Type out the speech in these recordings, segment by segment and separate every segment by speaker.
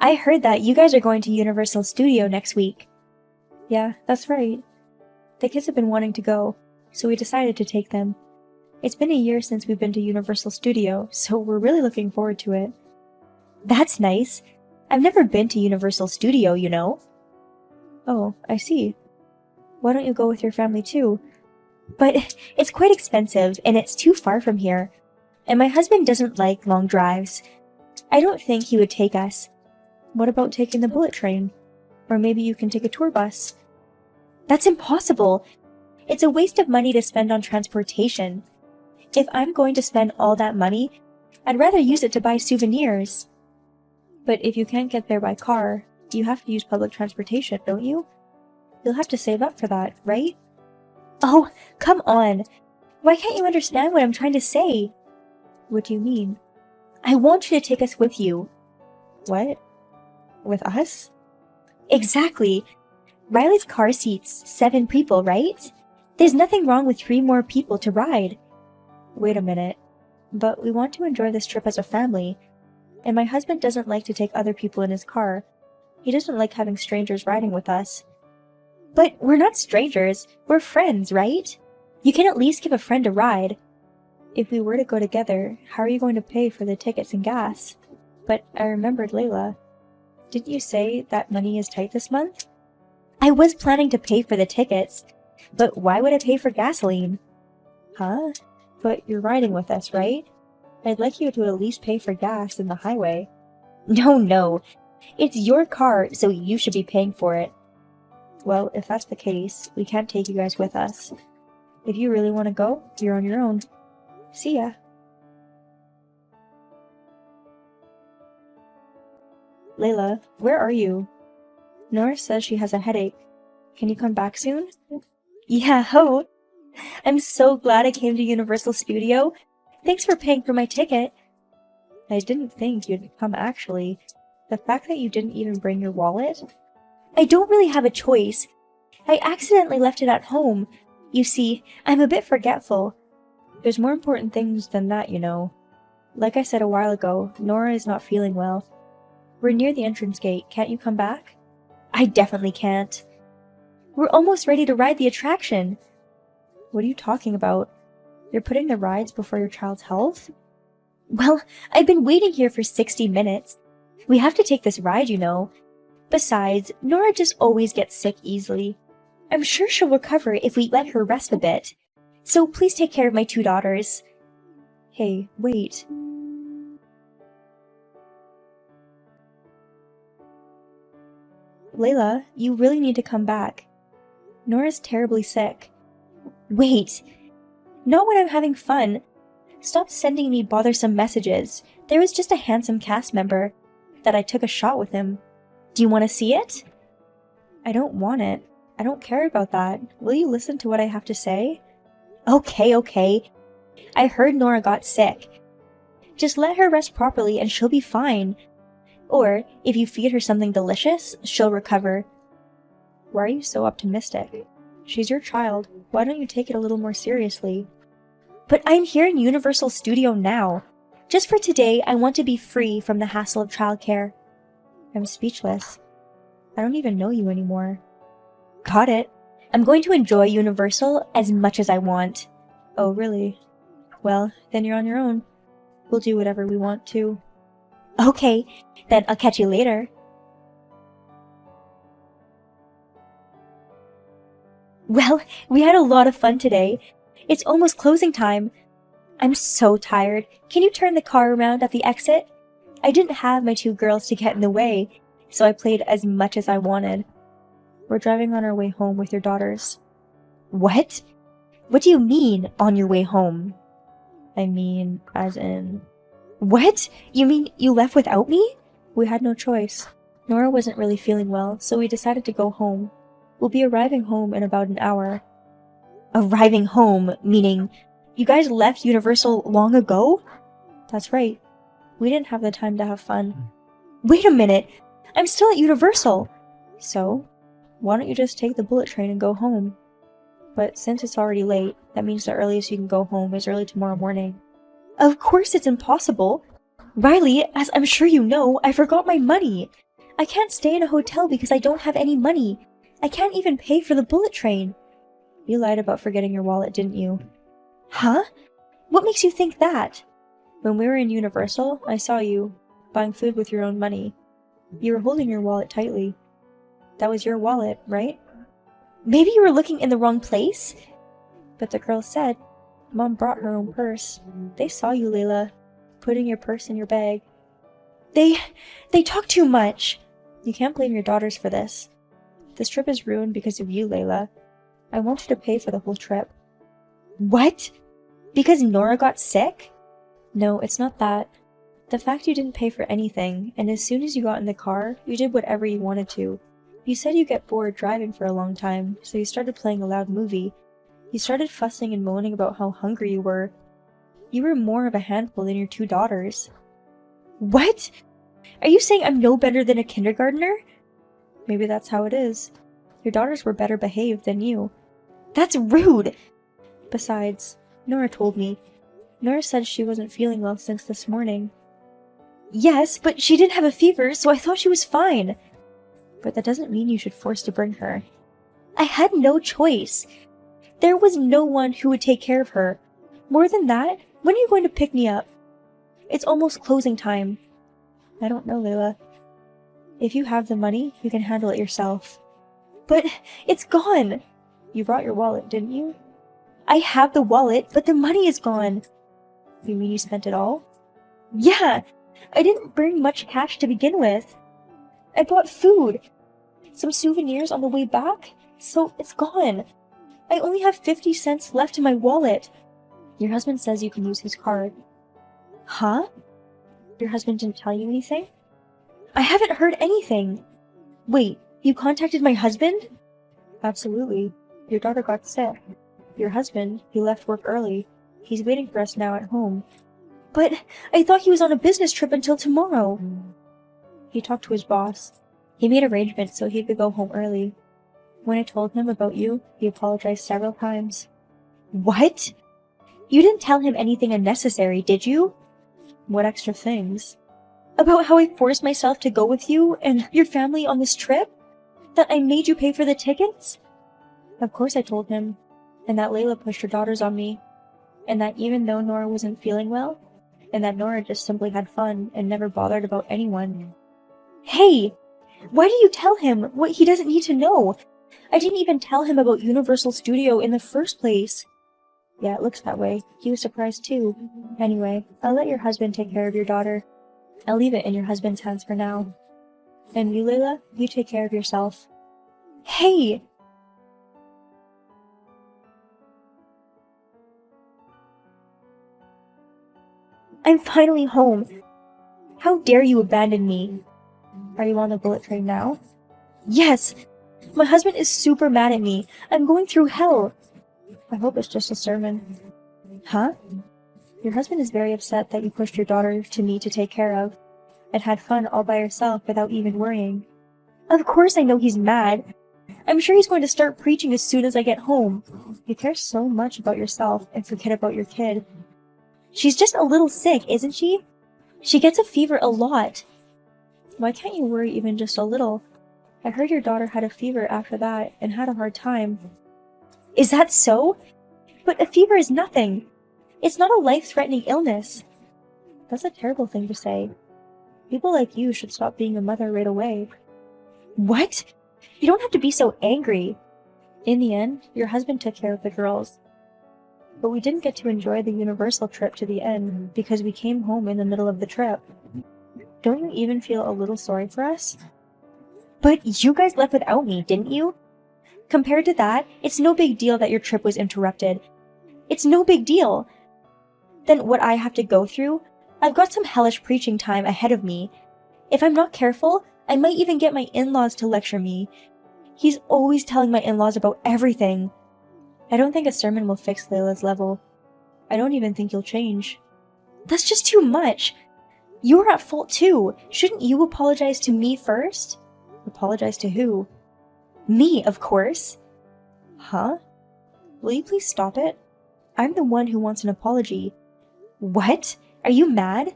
Speaker 1: I heard that you guys are going to Universal Studio next week. Yeah, that's right. The kids have been wanting to go, so we decided to take them. It's been a year since we've been to Universal Studio, so we're really looking forward to it. That's nice. I've never been to Universal Studio, you know. Oh, I see. Why don't you go with your family too? But it's quite expensive, and it's too far from here. And my husband doesn't like long drives. I don't think he would take us. What about taking the bullet train? Or maybe you can take a tour bus. That's impossible. It's a waste of money to spend on transportation. If I'm going to spend all that money, I'd rather use it to buy souvenirs. But if you can't get there by car, you have to use public transportation, don't you? You'll have to save up for that, right? Oh, come on. Why can't you understand what I'm trying to say? What do you mean? I want you to take us with you. What? With us? Exactly. Riley's car seats 7 people, right? There's nothing wrong with 3 more people to ride. Wait a minute. But we want to enjoy this trip as a family. And my husband doesn't like to take other people in his car. He doesn't like having strangers riding with us. But we're not strangers. We're friends, right? You can at least give a friend a ride. If we were to go together, how are you going to pay for the tickets and gas? But I remembered Layla. Didn't you say that money is tight this month? I was planning to pay for the tickets, but why would I pay for gasoline? Huh? But you're riding with us, right? I'd like you to at least pay for gas in the highway. No. It's your car, so you should be paying for it. Well, if that's the case, we can't take you guys with us. If you really want to go, you're on your own. See ya. Layla, where are you? Nora says she has a headache. Can you come back soon? Yeah, ho! I'm so glad I came to Universal Studio. Thanks for paying for my ticket. I didn't think you'd come actually. The fact that you didn't even bring your wallet? I don't really have a choice. I accidentally left it at home. You see, I'm a bit forgetful. There's more important things than that, you know. Like I said a while ago, Nora is not feeling well. We're near the entrance gate. Can't you come back? I definitely can't. We're almost ready to ride the attraction. What are you talking about? You're putting the rides before your child's health? Well, I've been waiting here for 60 minutes. We have to take this ride, you know. Besides, Nora just always gets sick easily. I'm sure she'll recover if we let her rest a bit. So please take care of my 2 daughters. Hey, wait. Layla, you really need to come back. Nora's terribly sick. Wait. Not when I'm having fun. Stop sending me bothersome messages. There was just a handsome cast member that I took a shot with him. Do you want to see it? I don't want it. I don't care about that. Will you listen to what I have to say? Okay. I heard Nora got sick. Just let her rest properly and she'll be fine. Or, if you feed her something delicious, she'll recover. Why are you so optimistic? She's your child. Why don't you take it a little more seriously? But I'm here in Universal Studio now. Just for today, I want to be free from the hassle of childcare. I'm speechless. I don't even know you anymore. Got it. I'm going to enjoy Universal as much as I want. Oh, really? Well, then you're on your own. We'll do whatever we want to. Okay, then I'll catch you later. Well, we had a lot of fun today. It's almost closing time. I'm so tired. Can you turn the car around at the exit? I didn't have my 2 girls to get in the way, so I played as much as I wanted. We're driving on our way home with your daughters. What? What do you mean, on your way home? I mean, as in... What? You mean you left without me? We had no choice. Nora wasn't really feeling well, so we decided to go home. We'll be arriving home in about an hour. Arriving home, meaning you guys left Universal long ago? That's right. We didn't have the time to have fun. Wait a minute! I'm still at Universal! So, why don't you just take the bullet train and go home? But since it's already late, that means the earliest you can go home is early tomorrow morning. Of course it's impossible! Riley, as I'm sure you know, I forgot my money! I can't stay in a hotel because I don't have any money. I can't even pay for the bullet train. You lied about forgetting your wallet, didn't you? Huh? What makes you think that? When we were in Universal, I saw you buying food with your own money. You were holding your wallet tightly. That was your wallet, right? Maybe you were looking in the wrong place? But the girl said, Mom brought her own purse. They saw you, Layla, putting your purse in your bag. They talk too much. You can't blame your daughters for this. This trip is ruined because of you, Layla. I want you to pay for the whole trip. What? Because Nora got sick? No, it's not that. The fact you didn't pay for anything, and as soon as you got in the car, you did whatever you wanted to. You said you get bored driving for a long time, so you started playing a loud movie. You started fussing and moaning about how hungry you were. You were more of a handful than your 2 daughters. What? Are you saying I'm no better than a kindergartner? Maybe that's how it is. Your daughters were better behaved than you. That's rude! Besides, Nora told me. Nora said she wasn't feeling well since this morning. Yes, but she didn't have a fever, so I thought she was fine. But that doesn't mean you should force to bring her. I had no choice. There was no one who would take care of her. More than that, when are you going to pick me up? It's almost closing time. I don't know, Layla. If you have the money, you can handle it yourself. But it's gone! You brought your wallet, didn't you? I have the wallet, but the money is gone. You mean you spent it all? Yeah! I didn't bring much cash to begin with. I bought food, some souvenirs on the way back, so it's gone. I only have 50 cents left in my wallet. Your husband says you can use his card. Huh? Your husband didn't tell you anything? I haven't heard anything. Wait, you contacted my husband? Absolutely. Your daughter got sick. Your husband, he left work early. He's waiting for us now at home. But I thought he was on a business trip until tomorrow. He talked to his boss. He made arrangements so he could go home early. When I told him about you, he apologized several times. What? You didn't tell him anything unnecessary, did you? What extra things? About how I forced myself to go with you and your family on this trip? That I made you pay for the tickets? Of course I told him. And that Layla pushed her daughters on me. And that even though Nora wasn't feeling well, and that Nora just simply had fun and never bothered about anyone. Hey! Why do you tell him what he doesn't need to know? I didn't even tell him about Universal Studio in the first place. Yeah, it looks that way. He was surprised too. Anyway, I'll let your husband take care of your daughter. I'll leave it in your husband's hands for now. And you, Layla, you take care of yourself. Hey! I'm finally home. How dare you abandon me? Are you on the bullet train now? Yes! My husband is super mad at me. I'm going through hell. I hope it's just a sermon. Huh? Your husband is very upset that you pushed your daughter to me to take care of, and had fun all by yourself without even worrying. Of course I know he's mad. I'm sure he's going to start preaching as soon as I get home. You care so much about yourself and forget about your kid. She's just a little sick, isn't she? She gets a fever a lot. Why can't you worry even just a little? I heard your daughter had a fever after that and had a hard time. Is that so? But a fever is nothing. It's not a life-threatening illness. That's a terrible thing to say. People like you should stop being a mother right away. What? You don't have to be so angry. In the end, your husband took care of the girls. But we didn't get to enjoy the Universal trip to the end because we came home in the middle of the trip. Don't you even feel a little sorry for us? But you guys left without me, didn't you? Compared to that, it's no big deal that your trip was interrupted. It's no big deal. Then what I have to go through, I've got some hellish preaching time ahead of me. If I'm not careful, I might even get my in-laws to lecture me. He's always telling my in-laws about everything. I don't think a sermon will fix Layla's level. I don't even think you'll change. That's just too much. You're at fault too. Shouldn't you apologize to me first? Apologize to who? Me, of course. Huh? Will you please stop it? I'm the one who wants an apology. What? Are you mad?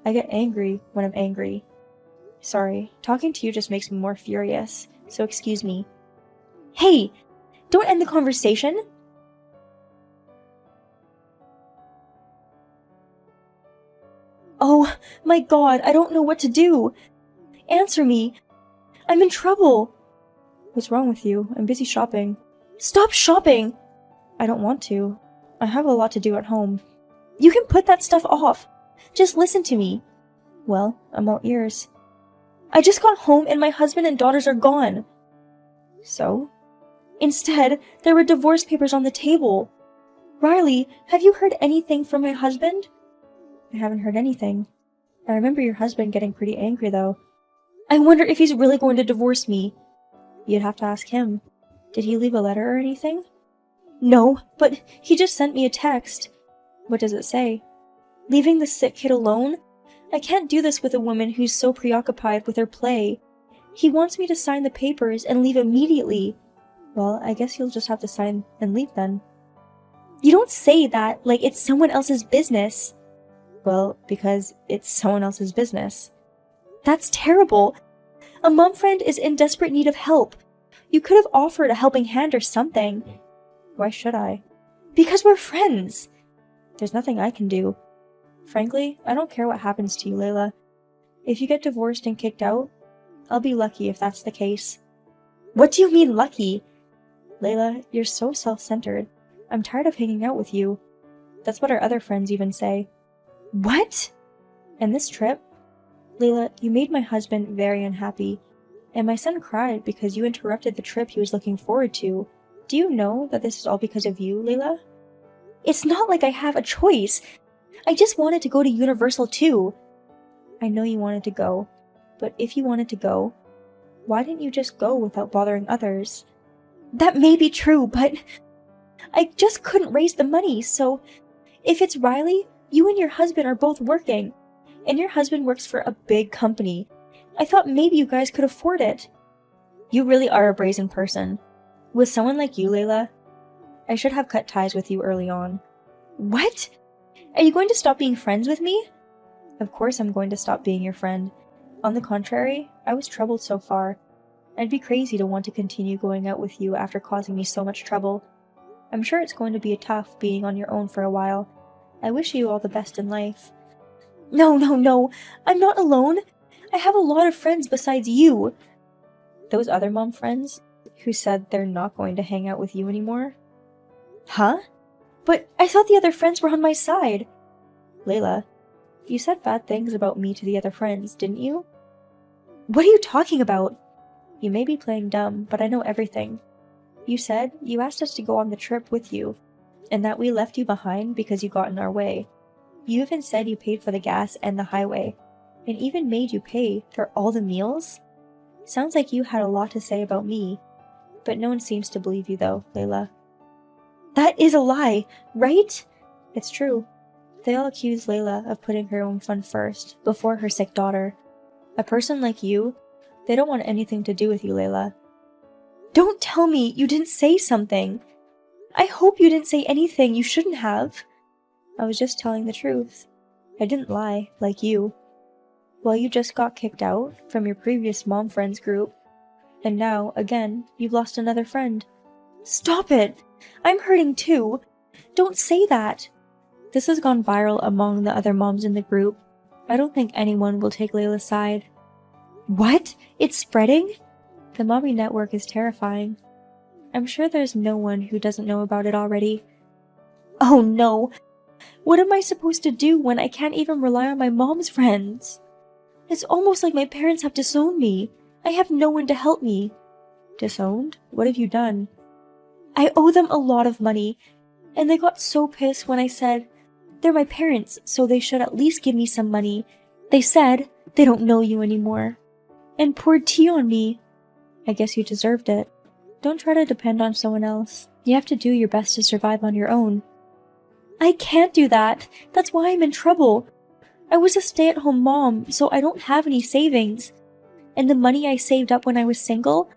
Speaker 1: I get angry when I'm angry. Sorry, talking to you just makes me more furious, so excuse me. Hey! Don't end the conversation! Oh, my God, I don't know what to do! Answer me! I'm in trouble! What's wrong with you? I'm busy shopping. Stop shopping! I don't want to. I have a lot to do at home. You can put that stuff off. Just listen to me. Well, I'm all ears. I just got home and my husband and daughters are gone. So? Instead, there were divorce papers on the table. Riley, have you heard anything from my husband? I haven't heard anything. I remember your husband getting pretty angry, though. I wonder if he's really going to divorce me. You'd have to ask him. Did he leave a letter or anything? No, but he just sent me a text. What does it say? Leaving the sick kid alone? I can't do this with a woman who's so preoccupied with her play. He wants me to sign the papers and leave immediately. Well, I guess you'll just have to sign and leave then. You don't say that like it's someone else's business. Well, because it's someone else's business. That's terrible. A mom friend is in desperate need of help. You could have offered a helping hand or something. Why should I? Because we're friends. There's nothing I can do. Frankly, I don't care what happens to you, Layla. If you get divorced and kicked out, I'll be lucky if that's the case. What do you mean lucky? Layla, you're so self-centered. I'm tired of hanging out with you. That's what our other friends even say. What? And this trip? Layla, you made my husband very unhappy. And my son cried because you interrupted the trip he was looking forward to. Do you know that this is all because of you, Layla? It's not like I have a choice. I just wanted to go to Universal too. I know you wanted to go, but if you wanted to go, why didn't you just go without bothering others? That may be true, but I just couldn't raise the money, so if it's Riley, you and your husband are both working, and your husband works for a big company. I thought maybe you guys could afford it. You really are a brazen person. With someone like you, Layla, I should have cut ties with you early on. What? Are you going to stop being friends with me? Of course I'm going to stop being your friend. On the contrary, I was troubled so far. I'd be crazy to want to continue going out with you after causing me so much trouble. I'm sure it's going to be tough being on your own for a while. I wish you all the best in life. No. I'm not alone. I have a lot of friends besides you. Those other mom friends who said they're not going to hang out with you anymore? Huh? But I thought the other friends were on my side. Layla, you said bad things about me to the other friends, didn't you? What are you talking about? You may be playing dumb, but I know everything. You said you asked us to go on the trip with you, and that we left you behind because you got in our way. You even said you paid for the gas and the highway, and even made you pay for all the meals? Sounds like you had a lot to say about me, but no one seems to believe you though, Layla. That is a lie, right? It's true. They all accuse Layla of putting her own fun first, before her sick daughter. A person like you, they don't want anything to do with you, Layla. Don't tell me you didn't say something. I hope you didn't say anything you shouldn't have. I was just telling the truth. I didn't lie, like you. Well, you just got kicked out from your previous mom friends group, and now, again, you've lost another friend. Stop it! I'm hurting too. Don't say that. This has gone viral among the other moms in the group. I don't think anyone will take Layla's side. What? It's spreading? The mommy network is terrifying. I'm sure there's no one who doesn't know about it already. Oh no! What am I supposed to do when I can't even rely on my mom's friends? It's almost like my parents have disowned me. I have no one to help me. Disowned? What have you done? I owe them a lot of money, and they got so pissed when I said, they're my parents, so they should at least give me some money. They said, they don't know you anymore, and poured tea on me. I guess you deserved it. Don't try to depend on someone else. You have to do your best to survive on your own. I can't do that. That's why I'm in trouble. I was a stay-at-home mom, so I don't have any savings. And the money I saved up when I was single,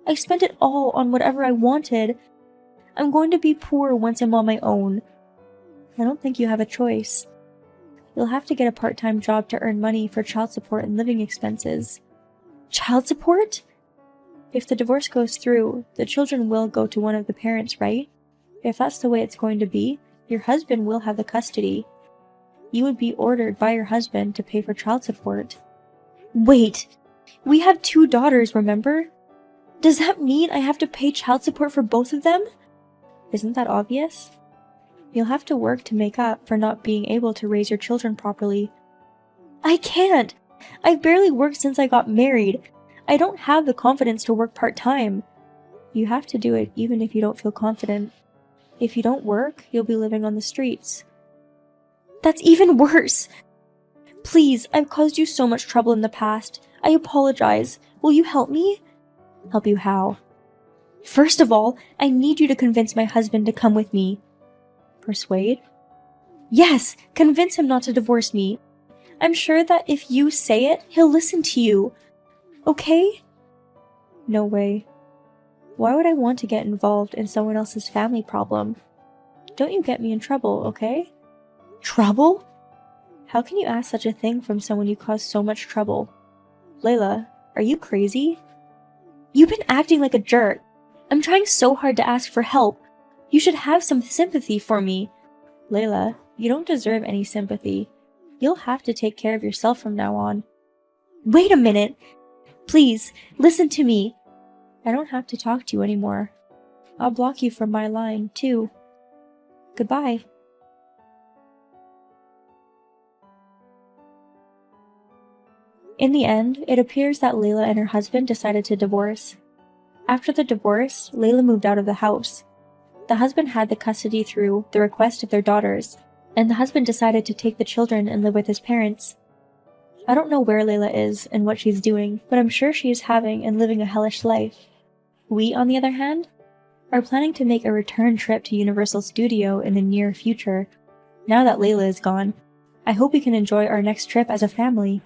Speaker 1: I spent it all on whatever I wanted. I'm going to be poor once I'm on my own. I don't think you have a choice. You'll have to get a part-time job to earn money for child support and living expenses. Child support? If the divorce goes through, the children will go to one of the parents, right? If that's the way it's going to be, your husband will have the custody. You would be ordered by your husband to pay for child support. Wait! We have 2 daughters, remember? Does that mean I have to pay child support for both of them? Isn't that obvious? You'll have to work to make up for not being able to raise your children properly. I can't! I've barely worked since I got married. I don't have the confidence to work part-time. You have to do it even if you don't feel confident. If you don't work, you'll be living on the streets. That's even worse! Please, I've caused you so much trouble in the past. I apologize. Will you help me? Help you how? First of all, I need you to convince my husband to come with me. Persuade? Yes, convince him not to divorce me. I'm sure that if you say it, he'll listen to you. Okay? No way. Why would I want to get involved in someone else's family problem? Don't you get me in trouble, okay? Trouble? How can you ask such a thing from someone you caused so much trouble? Layla, are you crazy? You've been acting like a jerk. I'm trying so hard to ask for help. You should have some sympathy for me. Layla, you don't deserve any sympathy. You'll have to take care of yourself from now on. Wait a minute! Please, listen to me. I don't have to talk to you anymore. I'll block you from my line, too. Goodbye. In the end, it appears that Layla and her husband decided to divorce. After the divorce, Layla moved out of the house. The husband had the custody through the request of their daughters, and the husband decided to take the children and live with his parents. I don't know where Layla is and what she's doing, but I'm sure she is having and living a hellish life. We, on the other hand, are planning to make a return trip to Universal Studio in the near future. Now that Layla is gone, I hope we can enjoy our next trip as a family.